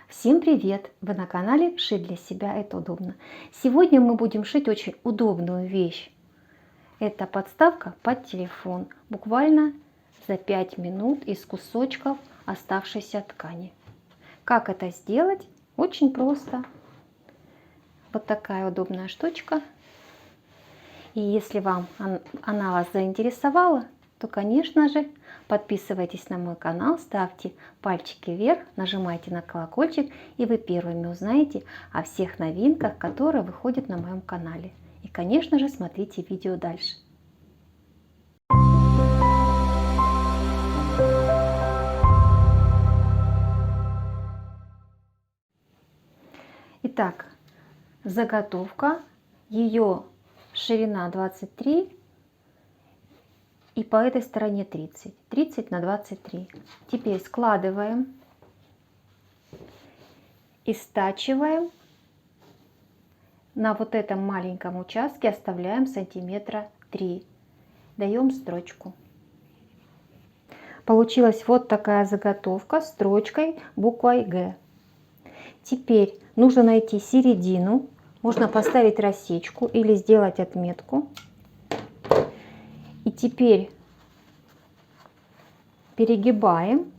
Всем привет! Вы на канале «Шить для себя это удобно». Сегодня мы будем шить очень удобную вещь. Это подставка под телефон. Буквально за 5 минут из кусочков оставшейся ткани. Как это сделать? Очень просто. Вот такая удобная штучка. И если она вас заинтересовала, то, конечно же, подписывайтесь на мой канал, ставьте пальчики вверх, нажимайте на колокольчик, и вы первыми узнаете о всех новинках, которые выходят на моем канале. И, конечно же, смотрите видео дальше. Итак, заготовка, ее ширина 23 и по этой стороне 30 на 23. Теперь складываем и стачиваем. На вот этом маленьком участке оставляем сантиметра 3. Даем строчку. Получилась вот такая заготовка с строчкой буквой Г. Теперь нужно найти середину. Можно поставить рассечку или сделать отметку. И теперь перегибаем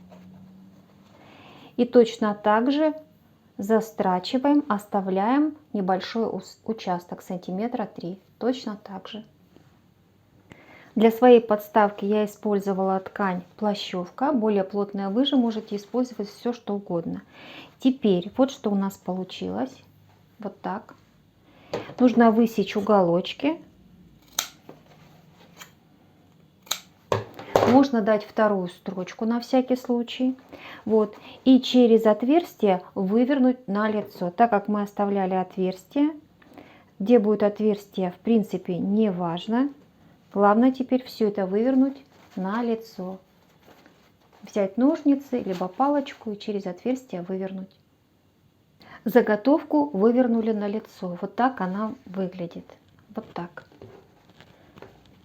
и точно так же застрачиваем, оставляем небольшой участок сантиметра 3. Точно так же. Для своей подставки я использовала ткань плащевка. Более плотная вы же можете использовать все что угодно. Теперь вот что у нас получилось. Вот так. Нужно высечь уголочки. Можно дать вторую строчку на всякий случай. Вот. И через отверстие вывернуть на лицо. Так как мы оставляли отверстие, где будет отверстие, в принципе, не важно. Главное теперь все это вывернуть на лицо. Взять ножницы, либо палочку и через отверстие вывернуть. Заготовку вывернули на лицо. Вот так она выглядит. Вот так.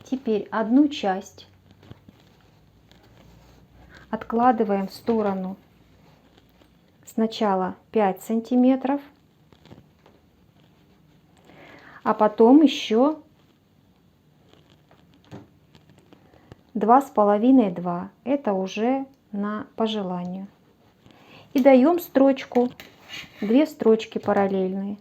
Теперь одну часть откладываем в сторону сначала 5 сантиметров, а потом еще 2,5-2. Это уже по желанию. И даем строчку, 2 строчки параллельные.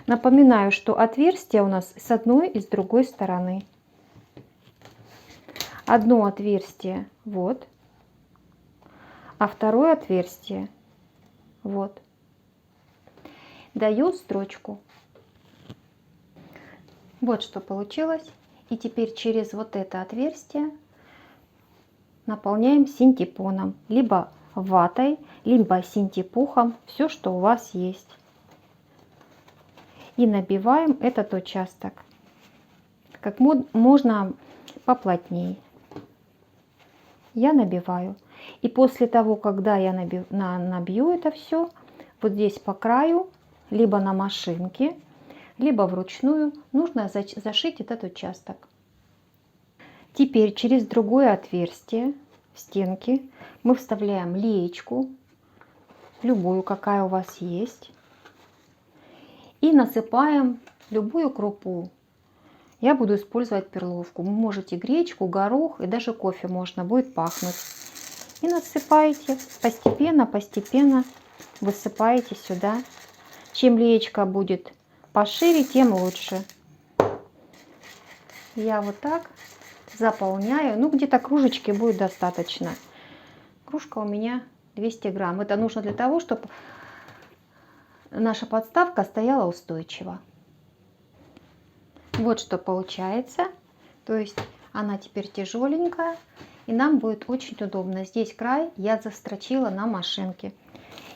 Напоминаю, что отверстие у нас с одной и с другой стороны. Одно отверстие вот, а второе отверстие вот. Даю строчку. Вот что получилось. И теперь через вот это отверстие наполняем синтепоном, либо ватой, либо синтепухом, все, что у вас есть. И набиваем этот участок как можно поплотнее. Я набиваю. И после того, когда я набью это все, вот здесь по краю, либо на машинке, либо вручную, нужно зашить этот участок. Теперь через другое отверстие в стенке мы вставляем леечку, любую, какая у вас есть, и насыпаем любую крупу. Я буду использовать перловку. Вы можете гречку, горох и даже кофе можно будет пахнуть. И насыпаете постепенно высыпаете сюда. Чем леечка будет пошире, тем лучше. Я вот так заполняю. Ну, где-то кружечки будет достаточно. Кружка у меня 200 грамм. Это нужно для того, чтобы наша подставка стояла устойчиво. Вот что получается. То есть она теперь тяжеленькая. И нам будет очень удобно. Здесь край я застрочила на машинке.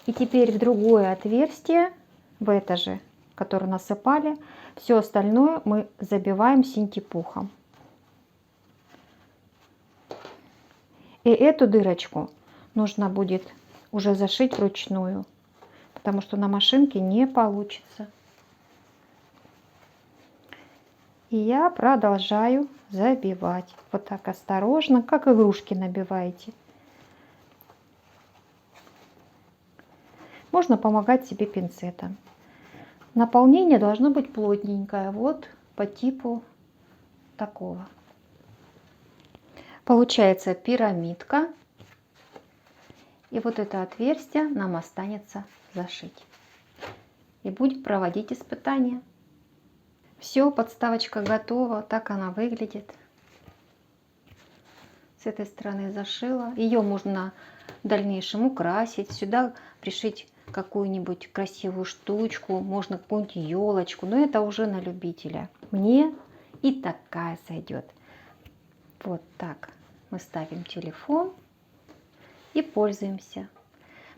И теперь в другое отверстие, в это же, которое насыпали, все остальное мы забиваем синтепухом. И эту дырочку нужно будет уже зашить вручную, потому что на машинке не получится. И я продолжаю забивать. Вот так осторожно, как игрушки набиваете. Можно помогать себе пинцетом. Наполнение должно быть плотненькое, вот по типу такого. Получается пирамидка. И вот это отверстие нам останется зашить. И будем проводить испытания. Все, подставочка готова. Так она выглядит. С этой стороны зашила. Ее можно в дальнейшем украсить. Сюда пришить какую-нибудь красивую штучку. Можно какую-нибудь елочку. Но это уже на любителя. Мне и такая сойдет. Вот так. Мы ставим телефон и пользуемся.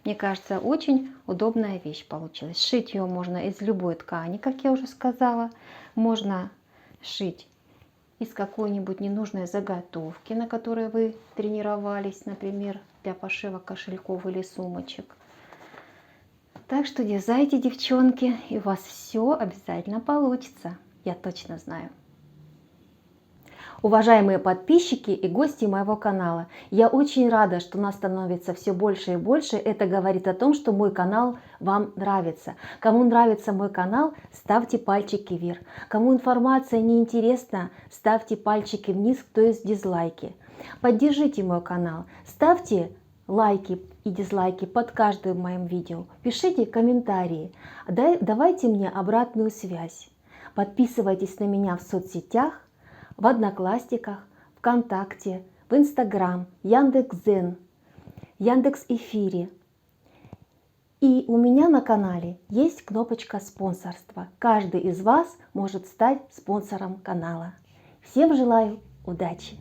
Мне кажется, очень удобная вещь получилась. Шить ее можно из любой ткани, как я уже сказала. Можно шить из какой-нибудь ненужной заготовки, на которой вы тренировались, например, для пошива кошельков или сумочек. Так что дерзайте, девчонки, и у вас все обязательно получится. Я точно знаю. Уважаемые подписчики и гости моего канала, я очень рада, что нас становится все больше и больше. Это говорит о том, что мой канал вам нравится. Кому нравится мой канал, ставьте пальчики вверх. Кому информация не интересна, ставьте пальчики вниз, то есть дизлайки. Поддержите мой канал, ставьте лайки и дизлайки под каждым моим видео. Пишите комментарии, давайте мне обратную связь. Подписывайтесь на меня в соцсетях, в Одноклассниках, ВКонтакте, в Инстаграм, Яндекс.Дзен, Яндекс.Эфире. И у меня на канале есть кнопочка спонсорства. Каждый из вас может стать спонсором канала. Всем желаю удачи!